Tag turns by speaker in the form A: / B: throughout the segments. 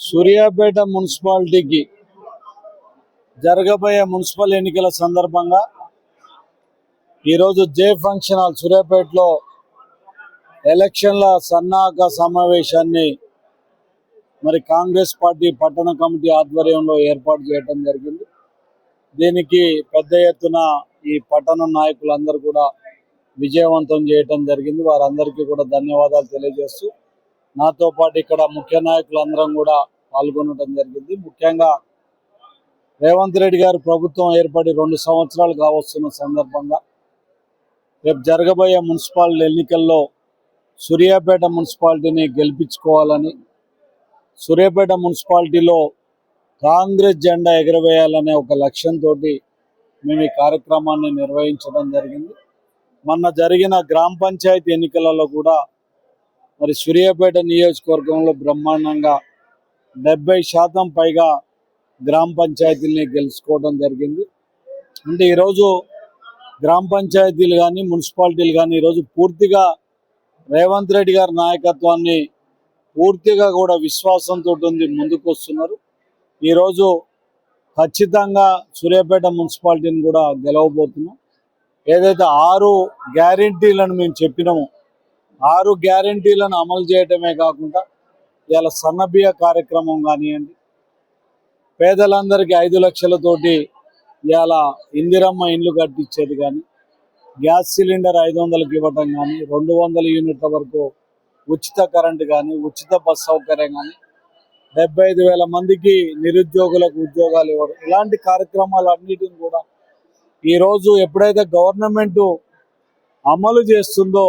A: సూర్యాపేట మున్సిపాలిటీకి జరగబోయే మున్సిపల్ ఎన్నికల సందర్భంగా ఈరోజు జే ఫంక్షన్ హాల్ సూర్యాపేటలో ఎలక్షన్ల సన్నాహక సమావేశాన్ని మరి కాంగ్రెస్ పార్టీ పట్టణ కమిటీ ఆధ్వర్యంలో ఏర్పాటు చేయడం జరిగింది. దీనికి పెద్ద ఎత్తున ఈ పట్టణ నాయకులందరూ కూడా విజయవంతం చేయడం జరిగింది. వారందరికీ కూడా ధన్యవాదాలు తెలియజేస్తూ నాతో పాటు ఇక్కడ ముఖ్య నాయకులందరం కూడా పాల్గొనడం జరిగింది. ముఖ్యంగా రేవంత్ రెడ్డి గారు ప్రభుత్వం ఏర్పడి 2 సంవత్సరాలు కావస్తున్న సందర్భంగా రేపు జరగబోయే మున్సిపల్ ఎన్నికల్లో సూర్యాపేట మున్సిపాలిటీని గెలిపించుకోవాలని, సూర్యాపేట మున్సిపాలిటీలో కాంగ్రెస్ జెండా ఎగరవేయాలనే ఒక లక్ష్యంతో మేము ఈ కార్యక్రమాన్ని నిర్వహించడం జరిగింది. మొన్న జరిగిన గ్రామ పంచాయతీ ఎన్నికలలో కూడా మరి సూర్యాపేట నియోజకవర్గంలో బ్రహ్మాండంగా 70% పైగా గ్రామ పంచాయతీలని గెలుచుకోవడం జరిగింది. అంటే ఈరోజు గ్రామ పంచాయతీలు కానీ మున్సిపాలిటీలు కానీ ఈరోజు పూర్తిగా రేవంత్ రెడ్డి గారి నాయకత్వాన్ని పూర్తిగా కూడా విశ్వాసంతో ముందుకు వస్తున్నారు. ఈరోజు ఖచ్చితంగా సూర్యాపేట మున్సిపాలిటీని కూడా గెలవబోతున్నాం. ఏదైతే 6 గ్యారెంటీలను మేము చెప్పినామో 6 గ్యారెంటీలను అమలు చేయడమే కాకుండా ఇలా సన్నబియ్య కార్యక్రమం కానివ్వండి, పేదలందరికీ 5 లక్షలతోటి ఇలా ఇందిరమ్మ ఇండ్లు కట్టించేది కానీ, గ్యాస్ సిలిండర్ 500కి ఇవ్వటం కానీ, 200 యూనిట్ల వరకు ఉచిత కరెంటు కానీ, ఉచిత బస్ సౌకర్యం కానీ, 75,000 మందికి నిరుద్యోగులకు ఉద్యోగాలు ఇవ్వడం, ఇలాంటి కార్యక్రమాలు అన్నిటిని కూడా ఈరోజు ఎప్పుడైతే గవర్నమెంట్ అమలు చేస్తుందో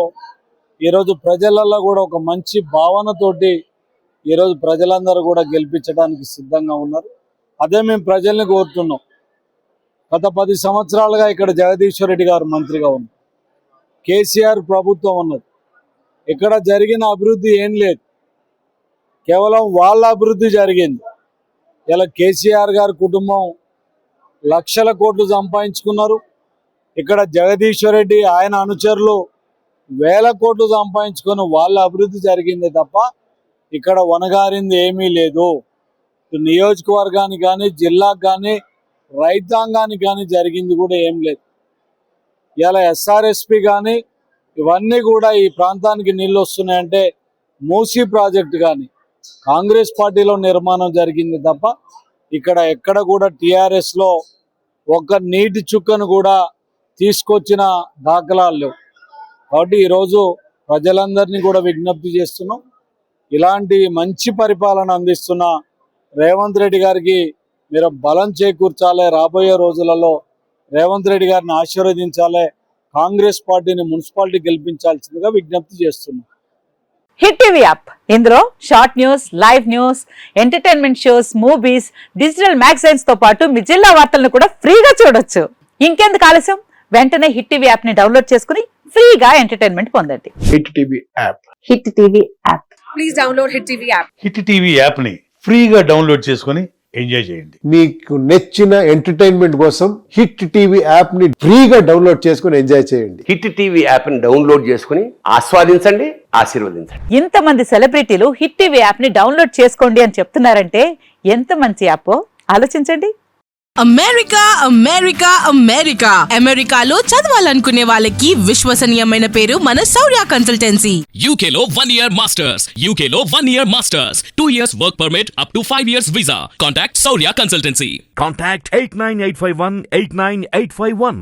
A: ఈరోజు ప్రజలలో కూడా ఒక మంచి భావనతోటి ఈరోజు ప్రజలందరూ కూడా గెలిపించడానికి సిద్ధంగా ఉన్నారు. అదే మేము ప్రజల్ని కోరుతున్నాం. గత 10 సంవత్సరాలుగా ఇక్కడ జగదీశ్వర్ రెడ్డి గారు మంత్రిగా ఉన్నారు, కేసీఆర్ ప్రభుత్వం ఉన్నది. ఇక్కడ జరిగిన అభివృద్ధి ఏం లేదు, కేవలం వాళ్ళ అభివృద్ధి జరిగింది. ఇలా కేసీఆర్ గారి కుటుంబం లక్షల కోట్లు సంపాదించుకున్నారు. ఇక్కడ జగదీశ్వర్ రెడ్డి ఆయన అనుచరులు వేల కోట్లు సంపాదించుకొని వాళ్ళ అభివృద్ధి జరిగిందే తప్ప ఇక్కడ వనగారింది ఏమీ లేదు. నియోజకవర్గానికి కానీ, జిల్లాకు కానీ, రైతాంగానికి కానీ జరిగింది కూడా ఏం లేదు. ఇలా ఎస్ఆర్ఎస్పి కానీ ఇవన్నీ కూడా ఈ ప్రాంతానికి నీళ్ళు వస్తున్నాయంటే మూసీ ప్రాజెక్టు కానీ కాంగ్రెస్ పార్టీలో నిర్మాణం జరిగింది తప్ప ఇక్కడ ఎక్కడ కూడా టీఆర్ఎస్లో ఒక నీటి చుక్కను కూడా తీసుకొచ్చిన దాఖలాలు లేవు. కాబట్టి ఈరోజు ప్రజలందరినీ కూడా విజ్ఞప్తి చేస్తున్నాం, ఇలాంటి మంచి పరిపాలన అందిస్తున్న రేవంత్ రెడ్డి గారికి మీరు బలం చేకూర్చాలి. రాబోయే రోజులలో రేవంత్ రెడ్డి గారిని ఆశీర్వదించాలి, కాంగ్రెస్ పార్టీని మున్సిపాలిటీ గెలిపించాల్సిందిగా విజ్ఞప్తి చేస్తున్నాం.
B: హిట్ టీవీ యాప్, ఇందులో short news, live news, entertainment shows, movies, digital magazines తో పాటు మీ జిల్లా వార్తలను కూడా ఫ్రీగా చూడొచ్చు. ఇంకెందుకు ఆలస్యం, వెంటనే హిట్ టీవీ యాప్ ని డౌన్లోడ్ చేసుకుని ఫ్రీగా ఎంటర్టైన్మెంట్ పొందండి.
C: Hit TV app,
B: hit TV app,
D: please download hit TV app.
E: Hit TV app ని ఫ్రీగా డౌన్లోడ్ చేసుకుని ఎంజాయ్ చేయండి.
C: మీకు నచ్చిన ఎంటర్టైన్మెంట్ కోసం హిట్ టీవీ యాప్ ని ఫ్రీగా డౌన్లోడ్ చేసుకుని ఎంజాయ్ చేయండి.
F: హిట్ టీవీ యాప్ ని డౌన్లోడ్ చేసుకుని ఆస్వాదించండి, ఆశీర్వదించండి.
B: ఇంతమంది సెలబ్రిటీలు హిట్ టీవీ యాప్ ని డౌన్లోడ్ చేసుకోండి అని చెప్తున్నారంటే ఎంత మంచి యాప్ ఆలోచించండి.
D: అమెరికా అమెరికా అమెరికా అమెరికాలో చదవాలనుకునే వాళ్ళకి విశ్వసనీయమైన పేరు మన శౌర్య కన్సల్టెన్సీ.
G: UK లో 1 year masters, UK లో 1 year masters, 2 years work permit up to 5 years visa. Contact Saurya Consultancy.
H: Contact 89851 89851.